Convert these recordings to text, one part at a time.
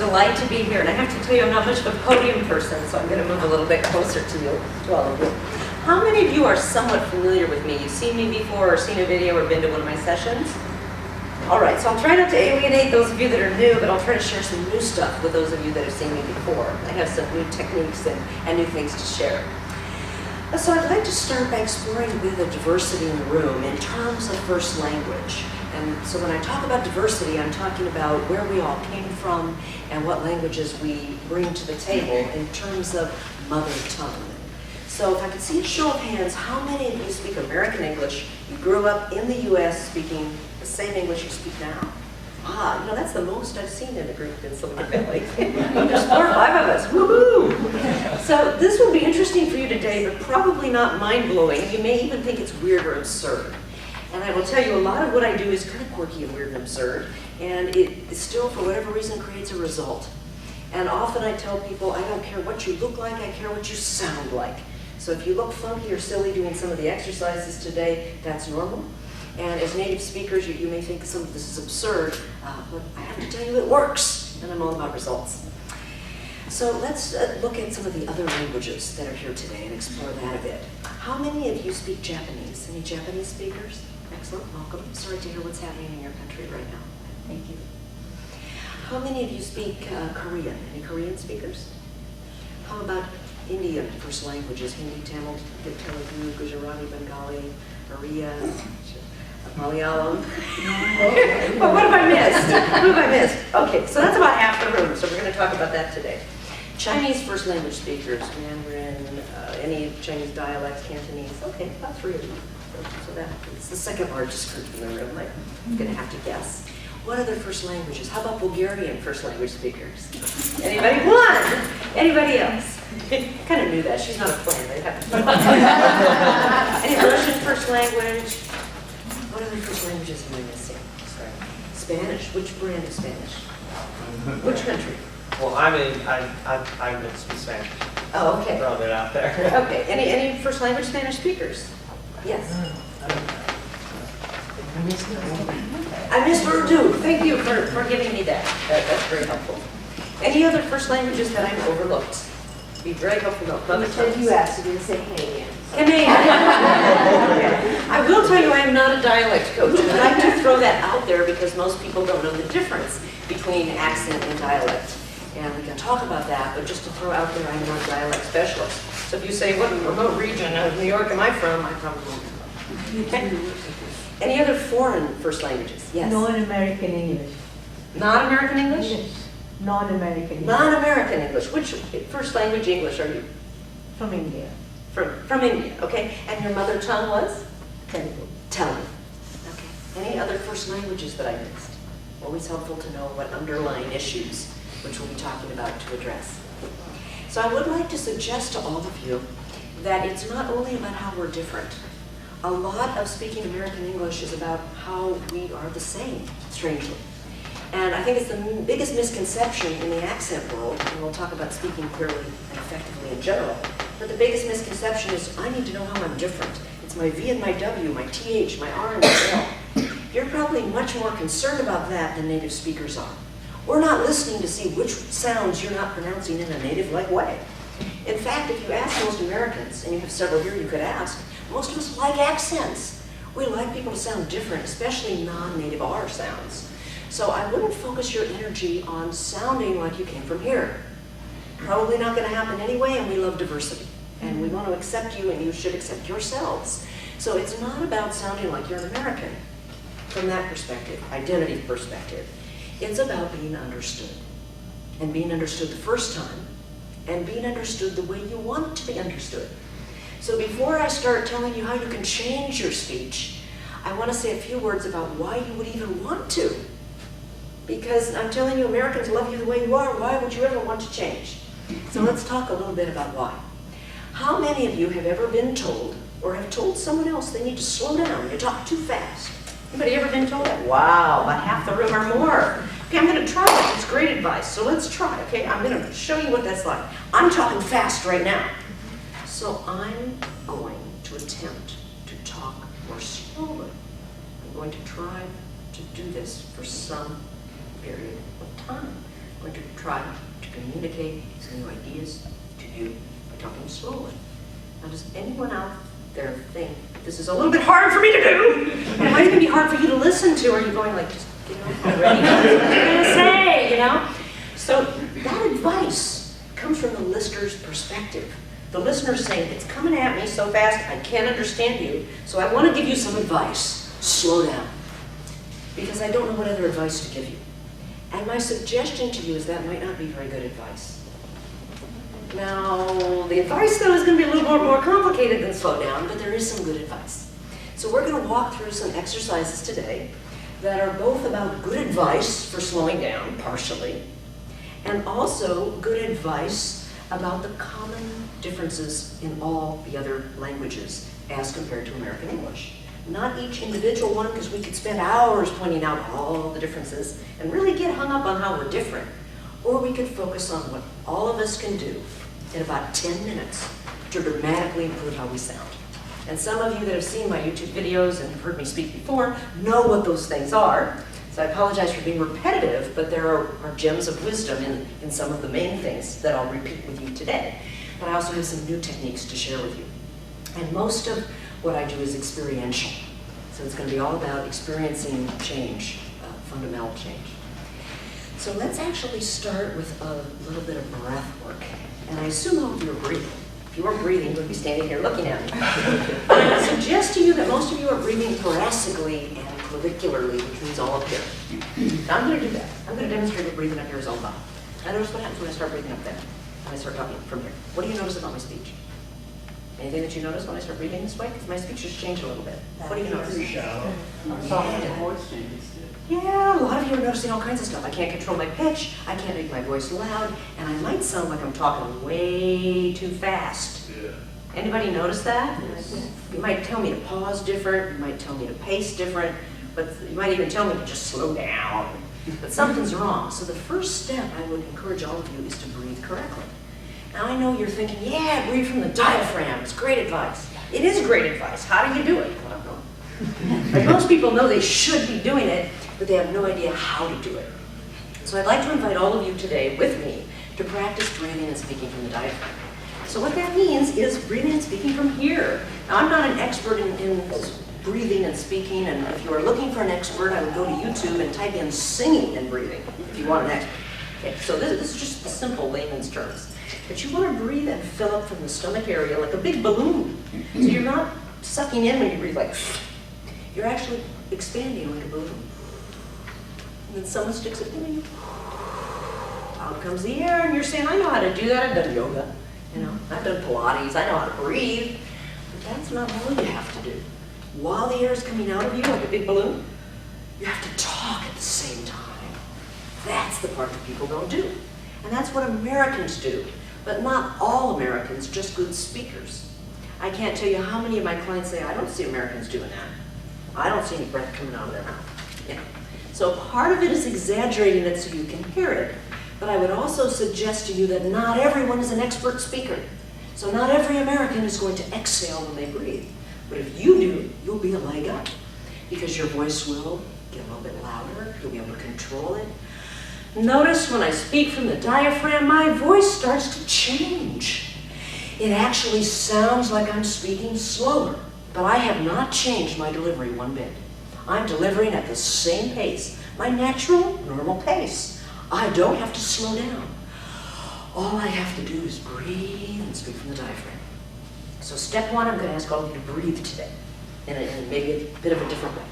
delight to be here, and I have to tell you I'm not much of a podium person, so I'm going to move a little bit closer to you, to all of you. How many of you are somewhat familiar with me? You've seen me before, or seen a video, or been to one of my sessions? All right, so I'll try not to alienate those of you that are new, but I'll try to share some new stuff with those of you that have seen me before. I have some new techniques and new things to share. So I'd like to start by exploring a bit of the diversity in the room in terms of first language. And so when I talk about diversity, I'm talking about where we all came from and what languages we bring to the table in terms of mother tongue. So if I could see a show of hands, how many of you speak American English? You grew up in the US speaking the same English you speak now. Ah, you know, that's the most I've seen in a group in Silicon Valley. There's 4 or 5 of us, woohoo! So this will be interesting for you today, but probably not mind-blowing. You may even think it's weird or absurd. And I will tell you, a lot of what I do is kind of quirky and weird and absurd, and it still, for whatever reason, creates a result. And often I tell people, I don't care what you look like, I care what you sound like. So if you look funky or silly doing some of the exercises today, that's normal. And as native speakers, you may think some of this is absurd, but I have to tell you it works, and I'm all about results. So let's look at some of the other languages that are here today and explore that a bit. How many of you speak Japanese? Any Japanese speakers? Excellent, welcome. Sorry to hear what's happening in your country right now. Thank you. How many of you speak Korean? Any Korean speakers? How about Indian first languages? Hindi, Tamil, Telugu, Gujarati, Bengali, Oriya, Malayalam. Well, what have I missed? Who have I missed? Okay, so that's about half the room, so we're going to talk about that today. Chinese first language speakers, Mandarin, any Chinese dialects, Cantonese. Okay, about 3 of you. So that's the second largest group in the room. I'm going to have to guess. What other first languages? How about Bulgarian first language speakers? Anybody? 1. Anybody else? Kind of knew that. She's not a plan. They'd have to. Any Russian first language? What other first languages am I missing? Sorry. Spanish. Which brand of Spanish? Which country? Well, I mix with Spanish. Oh, okay. Throw it out there. Okay. Any first language Spanish speakers? Yes. I missed Urdu. Thank you for giving me that. That's very helpful. Any other first languages that I've overlooked? Be very helpful. You said you asked, you didn't say Canadian. Canadian. Okay. I will tell you I am not a dialect coach. I'd like to throw that out there because most people don't know the difference between accent and dialect. And we can talk about that, but just to throw out there, I'm not a dialect specialist. So if you say, what remote region of New York am I from? I probably won't know. Okay. Any other foreign first languages? Yes. Non-American English. Non-American English? Yes. Non-American English. Non-American English. Which first language English are you? From India. From India, okay. And your mother tongue was? Telugu. Telugu. Okay. Any other first languages that I missed? Always helpful to know what underlying issues, which we'll be talking about, to address. So I would like to suggest to all of you that it's not only about how we're different. A lot of speaking American English is about how we are the same, strangely. And I think it's the biggest misconception in the accent world, and we'll talk about speaking clearly and effectively in general, but the biggest misconception is I need to know how I'm different. It's my V and my W, my TH, my R and my L. You're probably much more concerned about that than native speakers are. We're not listening to see which sounds you're not pronouncing in a native-like way. In fact, if you ask most Americans, and you have several here you could ask, most of us like accents. We like people to sound different, especially non-native R sounds. So I wouldn't focus your energy on sounding like you came from here. Probably not going to happen anyway, and we love diversity. And we want to accept you, and you should accept yourselves. So it's not about sounding like you're an American from that perspective, identity perspective. It's about being understood. And being understood the first time, and being understood the way you want to be understood. So before I start telling you how you can change your speech, I want to say a few words about why you would even want to. Because I'm telling you, Americans love you the way you are. Why would you ever want to change? So let's talk a little bit about why. How many of you have ever been told, or have told someone else they need to slow down, you talk too fast? Anybody ever been told that? Wow, about half the room or more. Okay, I'm going to try it. It's great advice. So let's try, okay? I'm going to show you what that's like. I'm talking fast right now. So I'm going to attempt to talk more slowly. I'm going to try to do this for some period of time. going to try to communicate some new ideas to you by talking slowly. Now, does anyone out there think this is a little bit hard for me to do? And it might even be hard for you to listen to, or you're going like, just get it already. What are you going to say, you know? So that advice comes from the listener's perspective. The listener's saying, it's coming at me so fast, I can't understand you, so I want to give you some advice. Slow down. Because I don't know what other advice to give you. And my suggestion to you is that might not be very good advice. Now, the advice, though, is going to be a little more complicated than slow down, but there is some good advice. So we're going to walk through some exercises today that are both about good advice for slowing down, partially, and also good advice about the common differences in all the other languages as compared to American English. Not each individual one, because we could spend hours pointing out all the differences and really get hung up on how we're different. Or we could focus on what all of us can do in about 10 minutes to dramatically improve how we sound. And some of you that have seen my YouTube videos and have heard me speak before know what those things are. So I apologize for being repetitive, but there are gems of wisdom in some of the main things that I'll repeat with you today. But I also have some new techniques to share with you. And most of what I do is experiential. So it's going to be all about experiencing change, fundamental change. So let's actually start with a little bit of breath work. And I assume all of you are breathing. If you weren't breathing, you would be standing here looking at me. And I suggest to you that most of you are breathing thoracically and clavicularly, which means all up here. Now I'm going to do that. I'm going to demonstrate what breathing up here is all about. Now notice what happens when I start breathing up there, when I start talking from here. What do you notice about my speech? Anything that you notice when I start breathing this way? Because my speech just changed a little bit. What do you notice? Yeah, a lot of you are noticing all kinds of stuff. I can't control my pitch, I can't make my voice loud, and I might sound like I'm talking way too fast. Yeah. Anybody notice that? Yes. You might tell me to pause different, you might tell me to pace different, but you might even tell me to just slow down. But something's wrong. So the first step I would encourage all of you is to breathe correctly. Now I know you're thinking, yeah, breathe from the diaphragm, it's great advice. It is great advice. How do you do it? I don't know. But most people know they should be doing it, but they have no idea how to do it. So I'd like to invite all of you today with me to practice breathing and speaking from the diaphragm. So what that means is breathing and speaking from here. Now I'm not an expert in breathing and speaking, and if you are looking for an expert, I would go to YouTube and type in singing and breathing if you want an expert. Okay, so this is just the simple layman's terms. But you want to breathe and fill up from the stomach area like a big balloon. So you're not sucking in when you breathe like, you're actually expanding like a balloon. And then someone sticks it in you. Out comes the air, and you're saying, I know how to do that. I've done yoga, you know, I've done Pilates, I know how to breathe. But that's not all you have to do. While the air is coming out of you like a big balloon, you have to talk at the same time. That's the part that people don't do. And that's what Americans do. But not all Americans, just good speakers. I can't tell you how many of my clients say, I don't see Americans doing that. I don't see any breath coming out of their mouth. You know. So part of it is exaggerating it so you can hear it. But I would also suggest to you that not everyone is an expert speaker. So not every American is going to exhale when they breathe. But if you do, you'll be a leg up. Because your voice will get a little bit louder. You'll be able to control it. Notice when I speak from the diaphragm, my voice starts to change. It actually sounds like I'm speaking slower, but I have not changed my delivery one bit. I'm delivering at the same pace, my natural, normal pace. I don't have to slow down. All I have to do is breathe and speak from the diaphragm. So step one, I'm going to ask all of you to breathe today, in maybe a bit of a different way.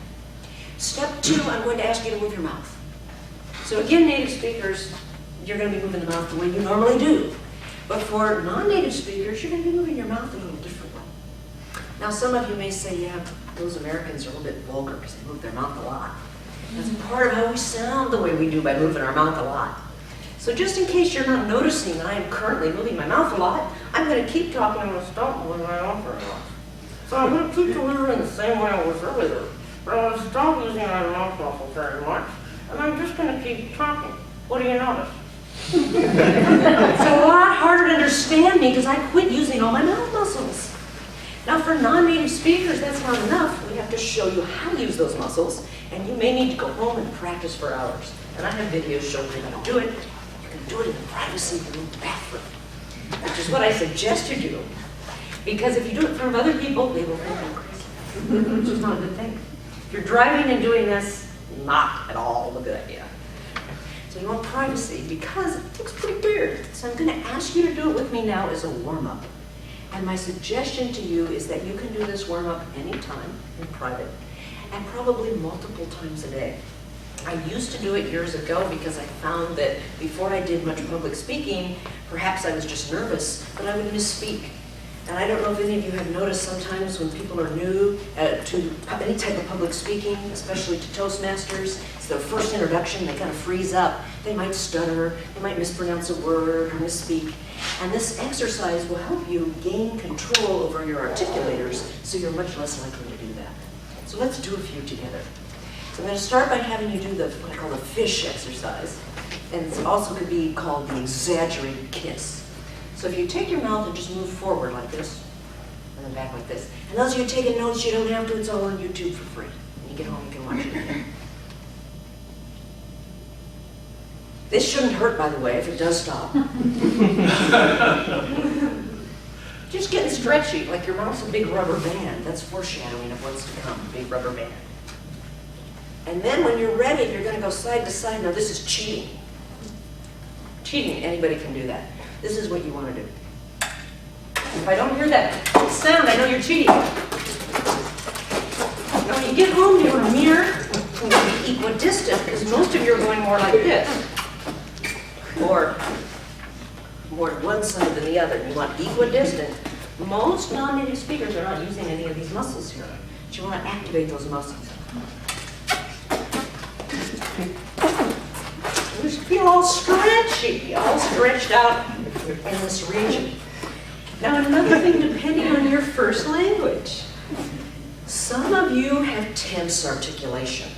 Step two, I'm going to ask you to move your mouth. So again, native speakers, you're going to be moving the mouth the way you normally do. But for non-native speakers, you're going to be moving your mouth a little different way. Now some of you may say, yeah, those Americans are a little bit vulgar because they move their mouth a lot. That's part of how we sound the way we do by moving our mouth a lot. So just in case you're not noticing that I am currently moving my mouth a lot, I'm going to keep talking. I'm going to stop moving my mouth very much. So I'm going to keep delivering the same way I was earlier. But I'm going to stop using my mouth muscles very much. And I'm just going to keep talking. What do you notice? It's a lot harder to understand me because I quit using all my mouth muscles. Now for non-native speakers, that's not enough. We have to show you how to use those muscles, and you may need to go home and practice for hours. And I have videos showing you how to do it. You You can do it in the privacy of your own bathroom, which is what I suggest you do. Because if you do it in front of other people, they will think you're crazy, which is not a good thing. If you're driving and doing this, not at all a good idea. So you want privacy because it looks pretty weird. So I'm going to ask you to do it with me now as a warm-up. And my suggestion to you is that you can do this warm-up anytime in private and probably multiple times a day. I used to do it years ago because I found that before I did much public speaking, perhaps I was just nervous, but I would misspeak. And I don't know if any of you have noticed sometimes when people are new to any type of public speaking, especially to Toastmasters, it's their first introduction, they kind of freeze up. They might stutter, they might mispronounce a word or misspeak. And this exercise will help you gain control over your articulators so you're much less likely to do that. So let's do a few together. So I'm going to start by having you do what I call the fish exercise. And it also could be called the exaggerated kiss. So if you take your mouth and just move forward like this, and then back like this. And those of you taking notes, you don't have to, it's all on YouTube for free. When you get home, you can watch it again. This shouldn't hurt, by the way, if it does stop. Just getting stretchy, like your mouth's a big rubber band. That's foreshadowing of what's to come, big rubber band. And then when you're ready, you're going to go side to side. Now this is cheating. Cheating, anybody can do that. This is what you want to do. If I don't hear that sound, I know you're cheating. Now when you get home, you want to mirror and be equidistant, because most of you are going more like this. Or more one side than the other. You want equidistant. Most non-native speakers are not using any of these muscles here. But you want to activate those muscles. You feel all stretchy, all stretched out in this region. Now another thing, depending on your first language, some of you have tense articulation.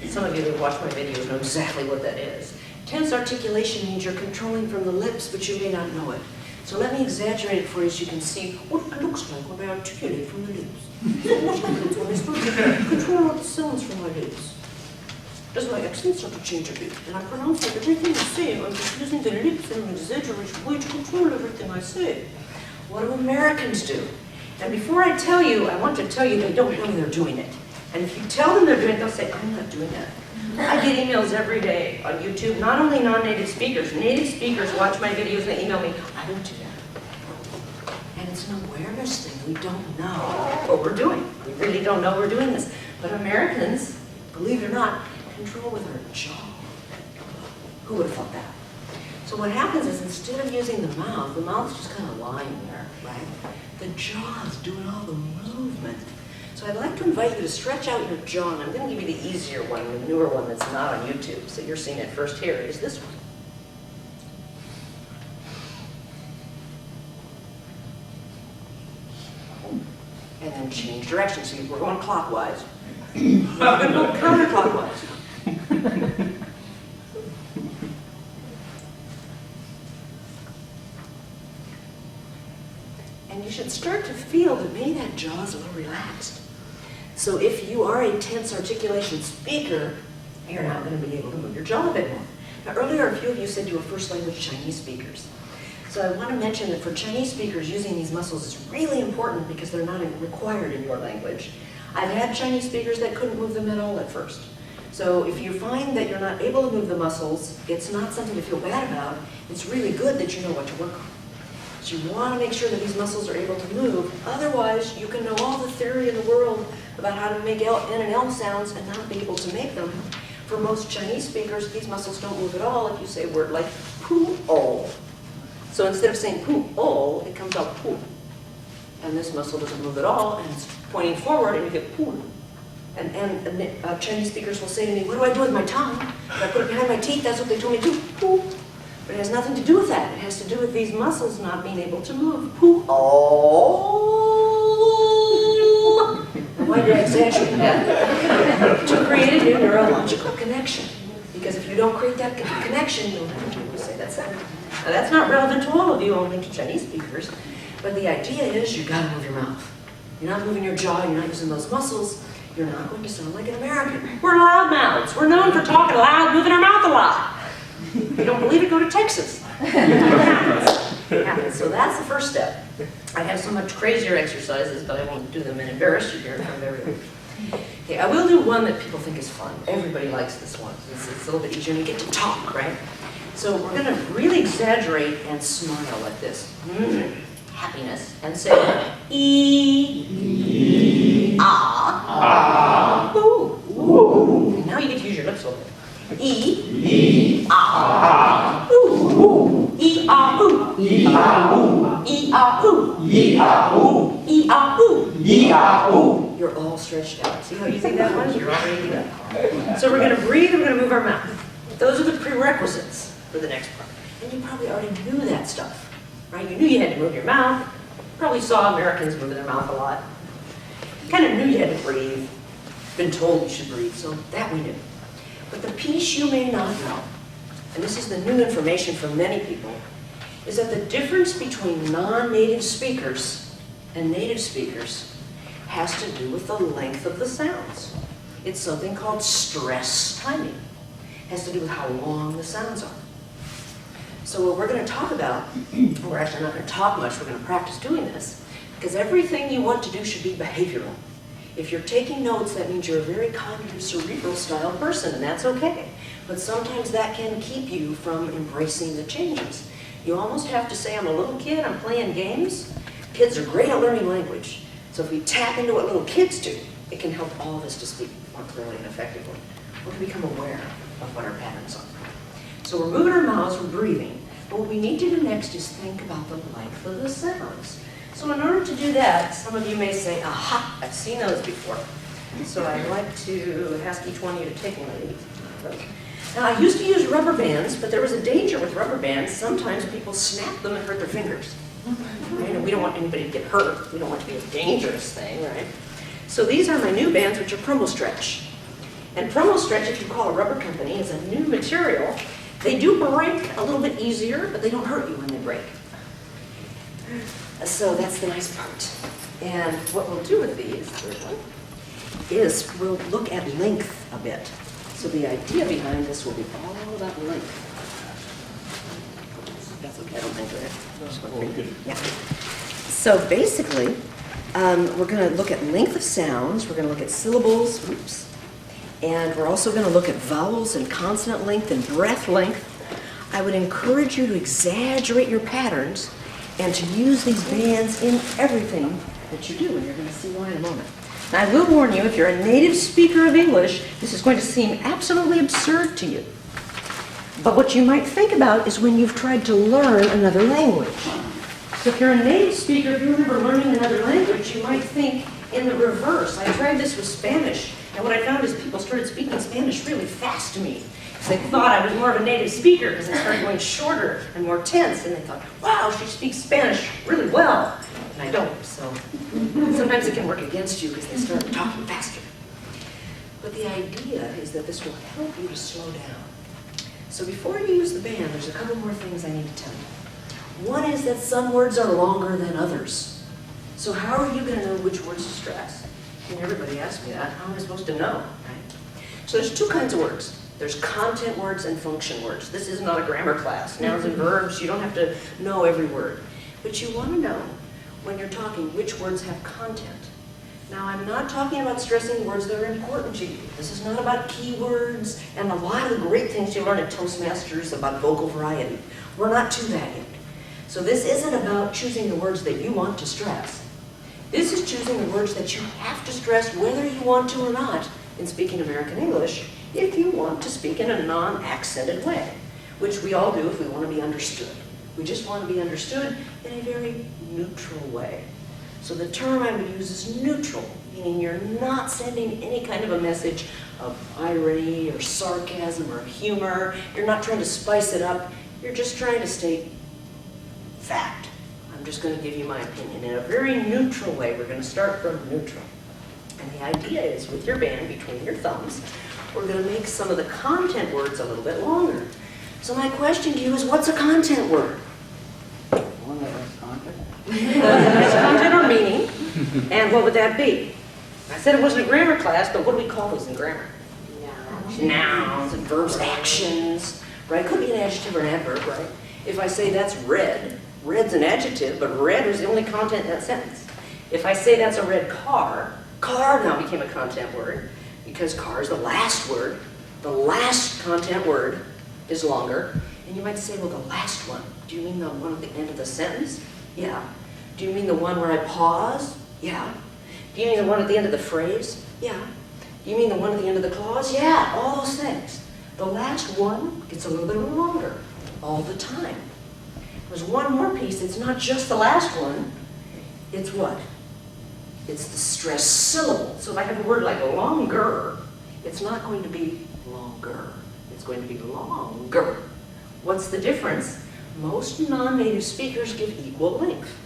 Some of you that watch my videos know exactly what that is. Tense articulation means you're controlling from the lips, but you may not know it. So let me exaggerate it for you so you can see what it looks like when I articulate from the lips. What happens when I start to control what the sounds from my lips? Does my accent start to change a bit? And I pronounce like everything I say. I'm just using the lips in an exaggerated way to control everything I say. What do Americans do? And before I tell you, I want to tell you they don't know they're doing it. And if you tell them they're doing it, they'll say, I'm not doing that. I get emails every day on YouTube, not only non-native speakers. Native speakers watch my videos and they email me, I don't do that. And it's an awareness thing. We don't know what we're doing. We really don't know we're doing this. But Americans, believe it or not, control with our jaw. Who would have thought that? So what happens is instead of using the mouth's just kind of lying there, right? The jaw is doing all the movement. So I'd like to invite you to stretch out your jaw, and I'm going to give you the easier one, the newer one that's not on YouTube, so you're seeing it first here, is this one. And then change direction. So we're going clockwise. We're going to go counterclockwise. And you should start to feel that maybe that jaw is a little relaxed. So if you are a tense articulation speaker, you're not going to be able to move your jaw a bit more. Now earlier, a few of you said you were first language Chinese speakers. So I want to mention that for Chinese speakers, using these muscles is really important because they're not required in your language. I've had Chinese speakers that couldn't move them at all at first. So if you find that you're not able to move the muscles, it's not something to feel bad about. It's really good that you know what to work on. So you want to make sure that these muscles are able to move. Otherwise, you can know all the theory in the world about how to make N and L sounds and not be able to make them. For most Chinese speakers, these muscles don't move at all if you say a word like poo-o. So instead of saying poo-o, it comes out poo. And this muscle doesn't move at all, and it's pointing forward, and you get poo. And Chinese speakers will say to me, what do I do with my tongue? If I put it behind my teeth, that's what they told me to do, poo. But it has nothing to do with that. It has to do with these muscles not being able to move. Poo-o. Why did I exaggerate that? To create a new neurological connection. Because if you don't create that connection, you'll never be able to say that sound. Now that's not relevant to all of you, only to Chinese speakers. But the idea is you gotta move your mouth. You're not moving your jaw, you're not using those muscles, you're not going to sound like an American. We're loud mouths. We're known for talking loud, moving our mouth a lot. you don't believe it, go to Texas. It happens. It happens. So that's the first step. I have so much crazier exercises, but I won't do them and embarrass you here in front of everyone. Okay, I will do one that people think is fun. Everybody likes this one. It's a little bit easier and you get to talk, right? So we're going to really exaggerate and smile like this. Happiness. And say, E, ah, ooh. Okay, now you get to use your lips a little bit. E, ah, ooh. E, ah, ooh. E, ah, ooh. E, ah, ooh. E, ah, ooh. E, ah, ooh. E, ah, ooh. You're all stretched out. See how easy that was? You're all ready to go. So we're going to breathe and we're going to move our mouth. Those are the prerequisites for the next part. And you probably already knew that stuff, right? You knew you had to move your mouth. Probably saw Americans move their mouth a lot. Kind of knew you had to breathe. Been told you should breathe, so that we knew. But the piece you may not know, and this is the new information for many people, is that the difference between non-native speakers and native speakers has to do with the length of the sounds. It's something called stress timing. It has to do with how long the sounds are. So what we're going to talk about, we're actually not going to talk much, we're going to practice doing this, because everything you want to do should be behavioral. If you're taking notes, that means you're a very cognitive, cerebral style person, and that's okay. But sometimes that can keep you from embracing the changes. You almost have to say, I'm a little kid, I'm playing games. Kids are great at learning language. So if we tap into what little kids do, it can help all of us to speak more clearly and effectively. Or to become aware of what our patterns are. So we're moving our mouths, we're breathing. But what we need to do next is think about the length of the sounds. So in order to do that, some of you may say, aha, I've seen those before. So I'd like to ask each one of you to take one of these. Now I used to use rubber bands, but there was a danger with rubber bands. Sometimes people snap them and hurt their fingers. Right? And we don't want anybody to get hurt. We don't want it to be a dangerous thing, right? So these are my new bands, which are Promo Stretch. And Promo Stretch, if you call a rubber company, is a new material. They do break a little bit easier, but they don't hurt you when they break. So that's the nice part. And what we'll do with these, third one, is we'll look at length a bit. So the idea behind this will be all about length. That's okay, I don't think it. Yeah. So basically, we're going to look at length of sounds, we're going to look at syllables, oops, and we're also going to look at vowels and consonant length and breath length. I would encourage you to exaggerate your patterns and to use these bands in everything that you do, and you're going to see why in a moment. Now, I will warn you, if you're a native speaker of English, this is going to seem absolutely absurd to you. But what you might think about is when you've tried to learn another language. So if you're a native speaker, if you remember learning another language, you might think in the reverse. I tried this with Spanish, and what I found is people started speaking Spanish really fast to me. They thought I was more of a native speaker because I started going shorter and more tense, and they thought, wow, she speaks Spanish really well. And I don't, so sometimes it can work against you because they start talking faster. But the idea is that this will help you to slow down. So before you use the band, there's a couple more things I need to tell you. One is that some words are longer than others. So how are you going to know which words to stress? And everybody asks me that. How am I supposed to know? Right? So there's two kinds of words. There's content words and function words. This is not a grammar class. Nouns and verbs, you don't have to know every word. But you want to know, when you're talking, which words have content. Now, I'm not talking about stressing words that are important to you. This is not about keywords and a lot of the great things you learn at Toastmasters about vocal variety. We're not to that yet. So this isn't about choosing the words that you want to stress. This is choosing the words that you have to stress whether you want to or not in speaking American English, if you want to speak in a non-accented way, which we all do if we want to be understood. We just want to be understood in a very neutral way. So the term I would use is neutral, meaning you're not sending any kind of a message of irony or sarcasm or humor. You're not trying to spice it up. You're just trying to state fact. I'm just going to give you my opinion in a very neutral way. We're going to start from neutral. And the idea is, with your band between your thumbs, we're going to make some of the content words a little bit longer. So my question to you is, what's a content word? One that has content. Has content or meaning. And what would that be? I said it wasn't a grammar class, but what do we call those in grammar? Nouns and verbs, actions, right? It could be an adjective or an adverb, right? If I say that's red, red's an adjective, but red is the only content in that sentence. If I say that's a red car, car now became a content word because car is the last word. The last content word is longer. And you might say, well, the last one. Do you mean the one at the end of the sentence? Yeah. Do you mean the one where I pause? Yeah. Do you mean the one at the end of the phrase? Yeah. Do you mean the one at the end of the clause? Yeah, all those things. The last one gets a little bit longer all the time. There's one more piece. It's not just the last one. It's what? It's the stressed syllable. So if I have a word like longer, it's not going to be longer. It's going to be longer. What's the difference? Most non-native speakers give equal length.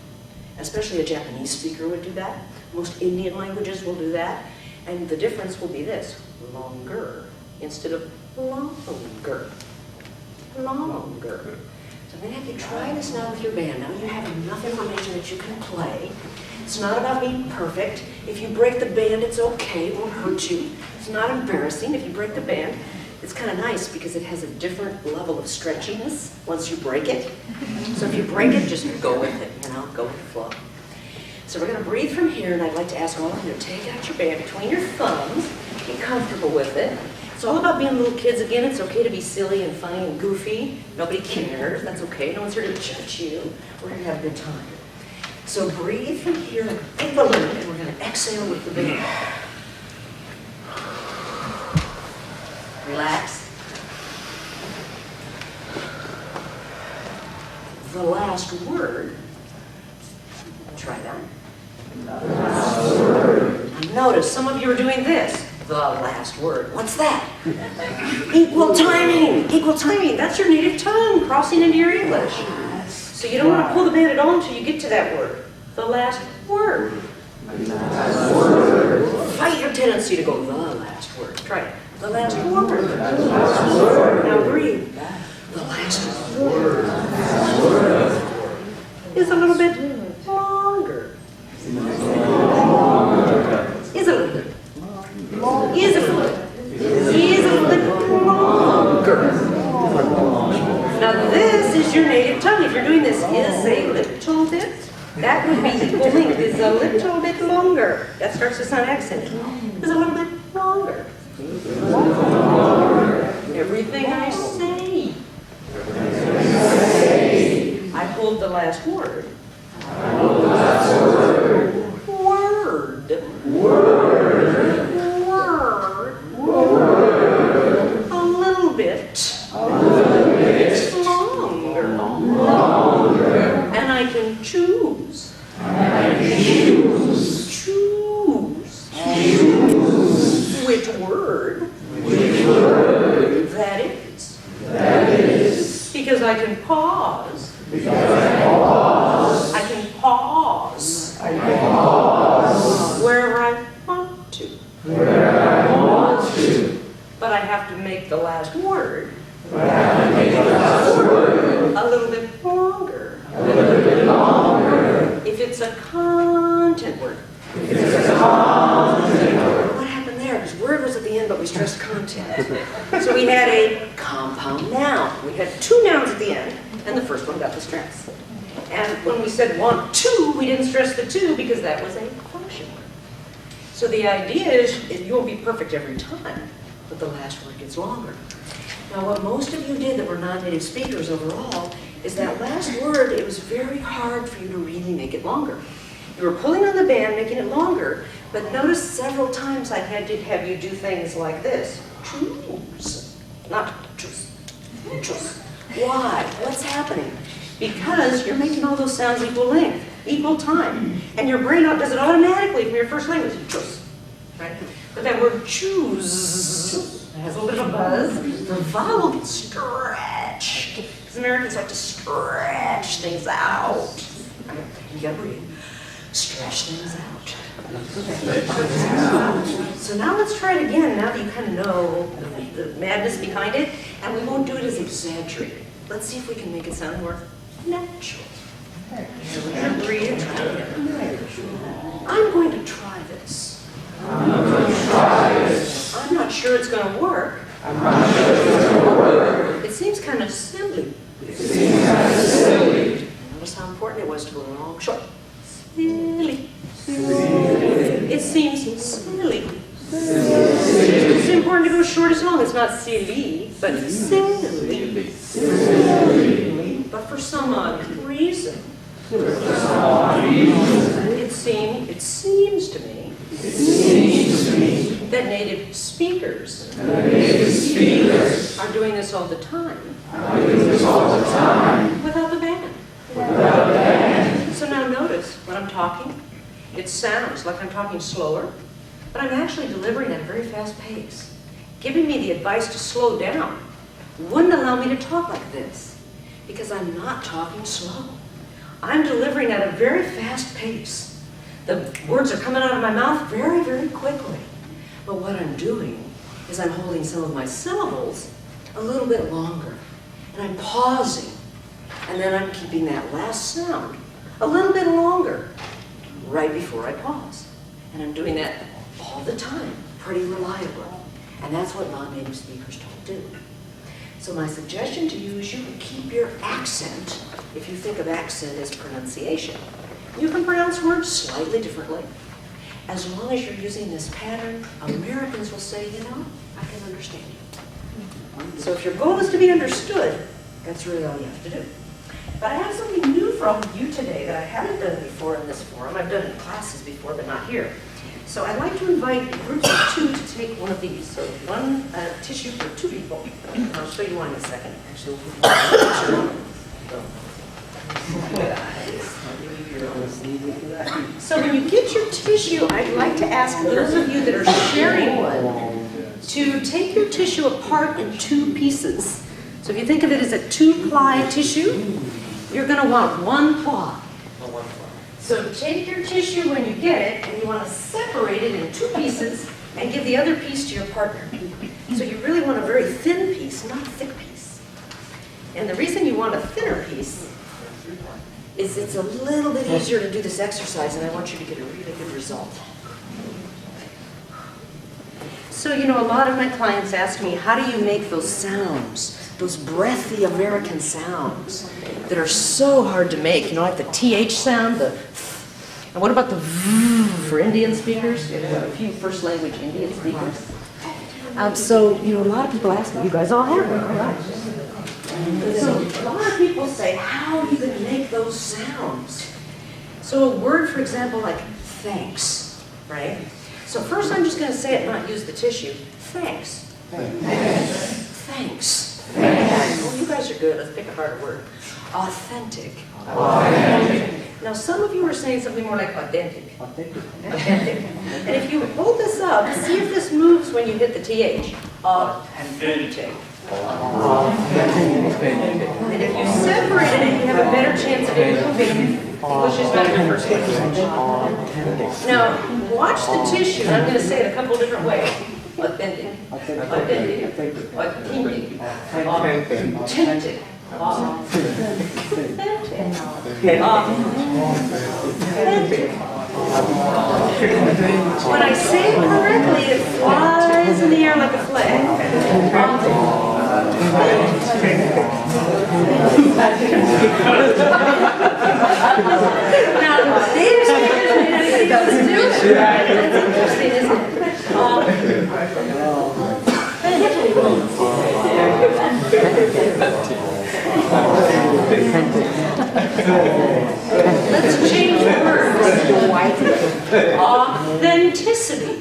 Especially a Japanese speaker would do that. Most Indian languages will do that. And the difference will be this, longer instead of longer. Longer. So I'm going to have you try this now with your band. Now you have enough information that you can play. It's not about being perfect. If you break the band, it's okay. It won't hurt you. It's not embarrassing if you break the band. It's kind of nice because it has a different level of stretchiness once you break it. So if you break it, just go with it, you know, go with the flow. So we're going to breathe from here, and I'd like to ask all of you to take out your band between your thumbs. Be comfortable with it. It's all about being little kids again. It's okay to be silly and funny and goofy. Nobody cares. That's okay. No one's here to judge you. We're going to have a good time. So breathe from here like a big balloon, and we're going to exhale with the band. Relax. The last word. Try that. Now notice some of you are doing this. The last word. What's that? Equal timing. Equal timing. That's your native tongue crossing into your English. So you don't want to pull the band at all until you get to that word. The last word. Fight your tendency to go the last word. Try it. The last word. Now breathe. The last word is a little bit longer. Is a little bit. Is a little bit longer. Now this is your native tongue. If you're doing this, is a little bit, that would be equal length. Is a little bit longer. That starts to sound accented. Is a little bit longer. Everything I say. I pulled the last word. Word. A little bit. Longer. And I can choose. Which word that is. Because I can pause. I can pause. Wherever I want to. But I have to make the last word a little bit longer. If it's a content word. What happened there? Because word was at the end, but we stressed content. So we had a compound noun. We had two nouns at the end, and the first one got the stress. And when we said want to, we didn't stress the to because that was a function word. So the idea is you won't be perfect every time, but the last word gets longer. Now what most of you did that were non-native speakers overall is that last word, it was very hard for you to really make it longer. You were pulling on the band, making it longer, but notice several times I had to have you do things like this. Choose, not choose. Choose. Why? What's happening? Because you're making all those sounds equal length, equal time, and your brain does it automatically from your first language. Choose, right? But that word choose, it has a little bit of a buzz. The vowel gets stretched. Because Americans like to stretch things out. You gotta breathe. Stretch things out. So now let's try it again, now that you kind of know the madness behind it, and we won't do it as exaggerated. Let's see if we can make it sound more natural. So we're going to breathe and try it again. I'm going to try this. I'm not sure it's going to work. It seems kind seems silly. It's important to go short as long. It's not silly, but silly. But for some odd reason, it seems to me that native speakers are doing this all the time without the band. So now notice, when I'm talking, it sounds like I'm talking slower, but I'm actually delivering at a very fast pace. Giving me the advice to slow down wouldn't allow me to talk like this, because I'm not talking slow. I'm delivering at a very fast pace. The words are coming out of my mouth very, very quickly. But what I'm doing is I'm holding some of my syllables a little bit longer, and I'm pausing, and then I'm keeping that last sound a little bit longer right before I pause. And I'm doing that all the time, pretty reliably. And that's what non-native speakers don't do. So my suggestion to you is you can keep your accent, if you think of accent as pronunciation. You can pronounce words slightly differently. As long as you're using this pattern, Americans will say, you know, I can understand you. So if your goal is to be understood, that's really all you have to do. But I have something new from you today that I haven't done before in this forum. I've done it in classes before, but not here. So I'd like to invite groups of 2 to take one of these. So one tissue for 2 people. And I'll show you one in a second. Actually, we'll put so when you get your tissue, I'd like to ask those of you that are sharing one to take your tissue apart in 2 pieces. So if you think of it as a 2-ply tissue, you're going to want 1 ply. So take your tissue when you get it, and you want to separate it in 2 pieces and give the other piece to your partner. So you really want a very thin piece, not a thick piece. And the reason you want a thinner piece is it's a little bit easier to do this exercise, and I want you to get a really good result. So, you know, a lot of my clients ask me, how do you make those sounds, those breathy American sounds that are so hard to make? You know, like the TH sound, and what about the V for Indian speakers? We have a few first language Indian speakers. So, you know, a lot of people ask me, you guys all have them, all right. So a lot of people say, how are you going to make those sounds? So a word, for example, like thanks, right? So first I'm just going to say it, not use the tissue. Thanks. Thanks. Well, you guys are good. Let's pick a harder word. Authentic. Now some of you are saying something more like authentic. Authentic. And if you hold this up, see if this moves when you hit the TH. Authentic. And if you separated it, you have a better chance of it moving. English is not your first language. Now, watch the tissue, and I'm going to say it a couple different ways. Authentic. Authentic. Authentic. Authentic. When I say it correctly, it flies in the air like a flag. Now, native speakers may not be able to do it. That's interesting, isn't Let's change words. Authenticity.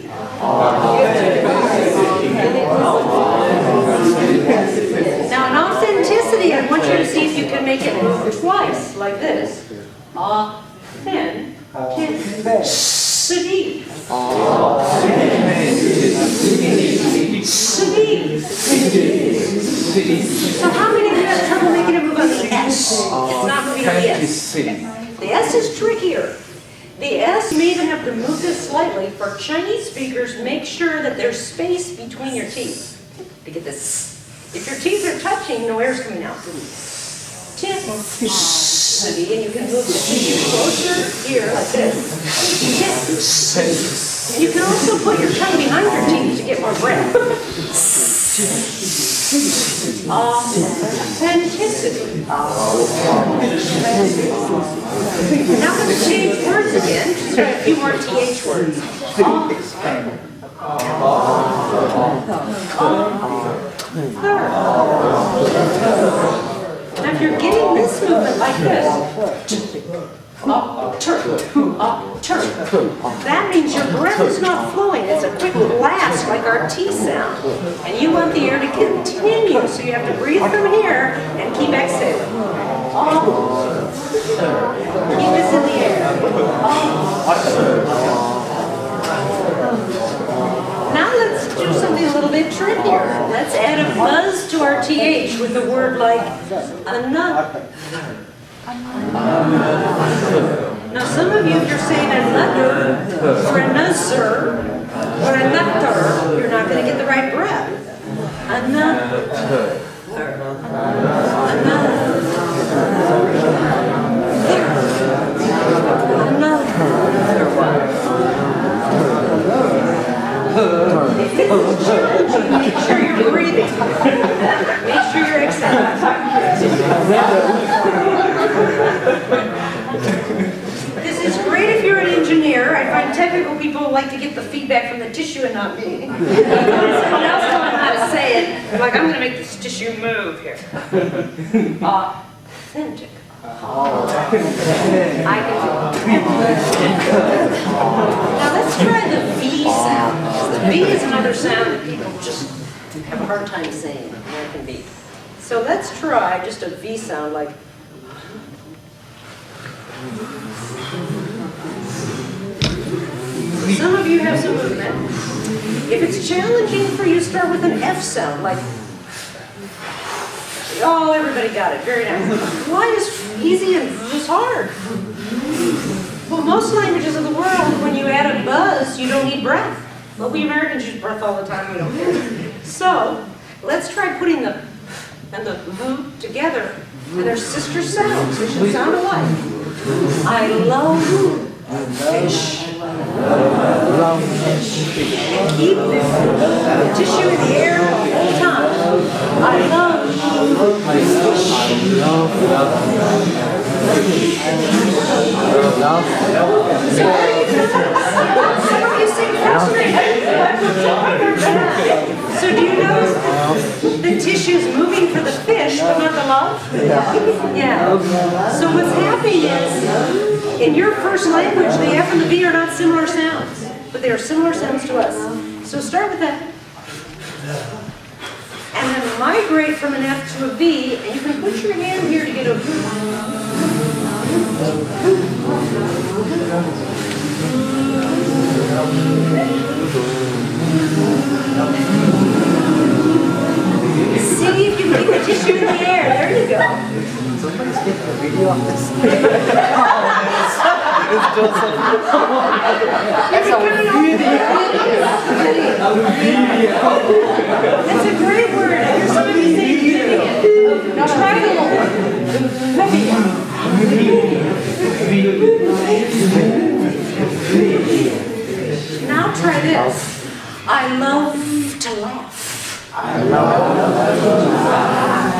Now, in authenticity, I want you to see if you can make it move twice, like this. Authenticity. So how many of you have trouble making it move on the S? It's not moving on the S. The S is trickier. The S may even have to move this slightly. For Chinese speakers, make sure that there's space between your teeth to get this. If your teeth are touching, no air's coming out. And you can move the tissue closer here like this. And you can also put your tongue behind your teeth to get more breath. Authenticity. Now I'm going to change words again. Just try a few more TH words. Now if you're getting this movement like this, that means your breath is not flowing. It's a quick blast like our T sound. And you want the air to continue, so you have to breathe from here and keep exhaling. Keep this in the air. Now let's do something a little bit trickier. Let's add a buzz to our TH with a word like another. Now some of you, if you're saying another or another or another, you're not going to get the right breath. Another. Make sure you're breathing. Make sure you're exhaling. This is great if you're an engineer. I find technical people like to get the feedback from the tissue and not me. Someone else tell them how to say it. I'm like, I'm going to make this tissue move here. Authentic. I can do it. Now let's try the V sound. The V is another sound that people just have a hard time saying. American V. So let's try just a V sound like. Some of you have some movement. If it's challenging for you, start with an F sound like. Oh, everybody got it. Very nice. Why is easy and is hard? Well, most languages of the world, when you add a buzz, you don't need breath. But we Americans use breath all the time. We don't care. So let's try putting the and the V together, and they're sister sounds. They should sound alike. I love fish. And keep the tissue in the air the whole time. I love fish. Some of you seem frustrated. So do you notice the tissue's moving for the fish, but not the love? Yeah. So what's happening is, in your first language, the F and the V are not similar sounds, but they are similar sounds to us. So start with that. And then migrate from an F to a V, and you can put your hand here to get a V. See if you can get the tissue in the air. There you go. Somebody's getting a video of this. That's a great word. Here's somebody saying video. Now try it a little. Now try this. I love to laugh.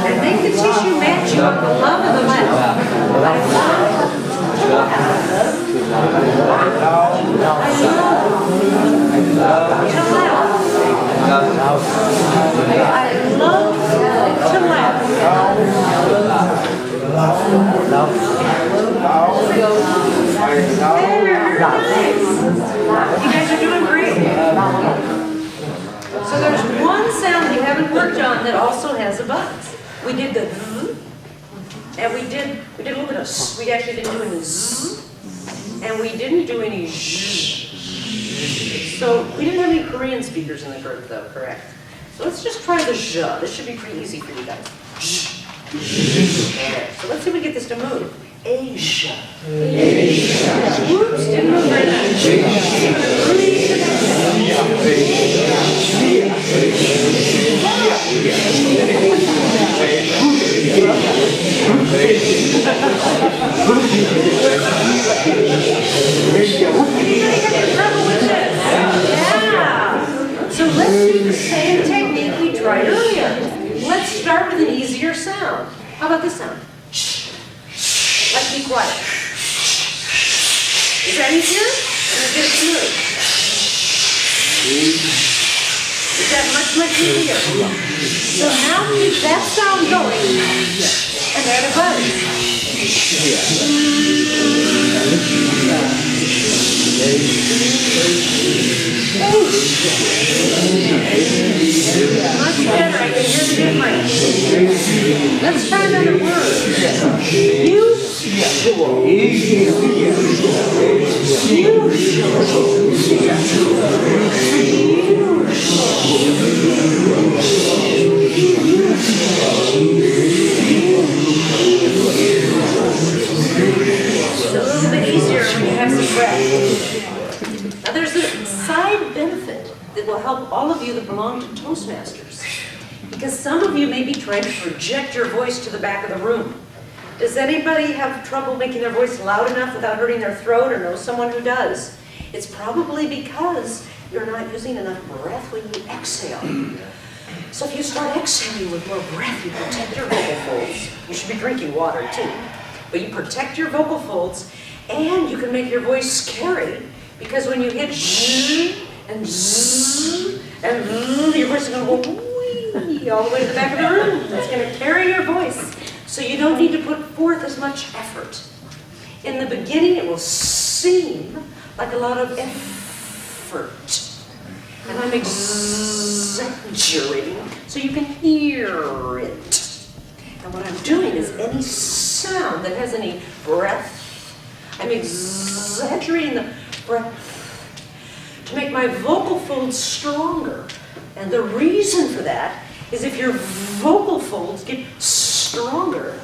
And make the tissue match you on the love and the laugh. I love to laugh. You guys are doing great. So there's one sound you haven't worked on that also has a buzz. We did the th, and we did a little bit of s. We actually didn't do any z, and we didn't do any sh. So we didn't have any Korean speakers in the group, though, correct? So let's just try the zh. This should be pretty easy for you guys. Okay, so let's see if we get this to move. Asia. Whoops, didn't move very much. Yeah. So let's do the same technique we tried earlier. Let's start with an easier sound. How about this sound? Like be quiet. Is that easier? Let's get it smooth. Is that much easier? So now keep that sound going, and add a buzz. Much better, I can hear the difference. Let's try another word. You. It's a little bit easier when you have some breath. Now there's a side benefit that will help all of you that belong to Toastmasters. Because some of you may be trying to project your voice to the back of the room. Does anybody have trouble making their voice loud enough without hurting their throat, or know someone who does? It's probably because you're not using enough breath when you exhale. So if you start exhaling with more breath, you protect your vocal folds. You should be drinking water too. But you protect your vocal folds, and you can make your voice scary, because when you hit zzz and zzz and zzz, your voice is going to go wee all the way to the back of the room. It's going to carry your voice. So you don't need to put forth as much effort. In the beginning, it will seem like a lot of effort. And I'm exaggerating so you can hear it. And what I'm doing is any sound that has any breath, I'm exaggerating the breath to make my vocal folds stronger. And the reason for that is if your vocal folds get stronger,